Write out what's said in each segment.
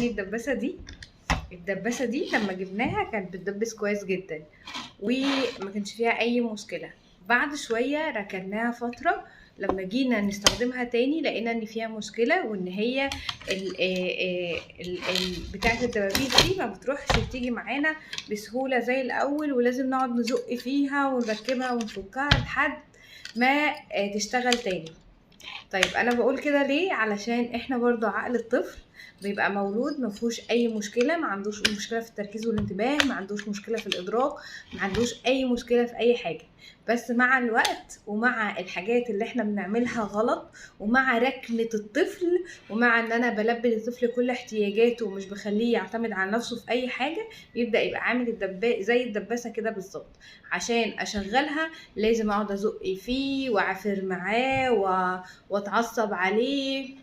تاني الدباسة دي لما جبناها كانت بتدبس كويس جدا وما كانش فيها اي مشكلة. بعد شوية ركناها فترة، لما جينا نستخدمها تاني لقينا ان فيها مشكلة، وان هي بتاعة الدبابيس دي ما بتروحش وتيجي معانا بسهولة زي الاول، ولازم نقعد نزق فيها ونركبها ونفكها لحد ما تشتغل تاني. طيب انا بقول كده ليه؟ علشان احنا برضو عقل الطفل بيبقى مولود ما فيهوش اي مشكله، ما عندوش مشكله في التركيز والانتباه، ما عندوش مشكله في الادراك، ما عندوش اي مشكله في اي حاجه. بس مع الوقت ومع الحاجات اللي احنا بنعملها غلط ومع ركنه الطفل ومع ان انا بلبي للطفل كل احتياجاته ومش بخليه يعتمد على نفسه في اي حاجه، يبدا يبقى عامل زي الدباسه كده بالظبط. عشان اشغلها لازم اقعد ازق فيه واعافر معاه واتعصب عليه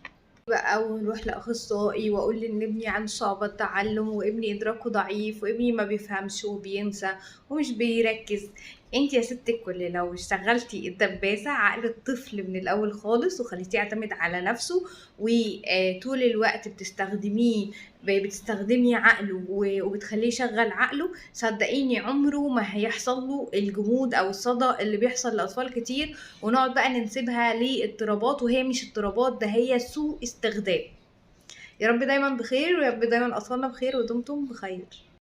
بقى، ونروح لاخصائي واقول ان ابني عنده صعوبة تعلم وابني ادراكه ضعيف وابني ما بيفهمش وبينسى ومش بيركز. انت يا ست الكل لو اشتغلتي الدباسة عقل الطفل من الاول خالص وخليتيه يعتمد على نفسه وطول الوقت بتستخدمي عقله وبتخليه يشغل عقله، صدقيني عمره ما هيحصل له الجمود او الصدى اللي بيحصل لاطفال كتير، ونقعد بقى ننسبها لاضطرابات وهي مش اضطرابات، ده هي سوء استخدام. يا رب دايما بخير، ويا رب دايما اطفالنا بخير ودمتم بخير.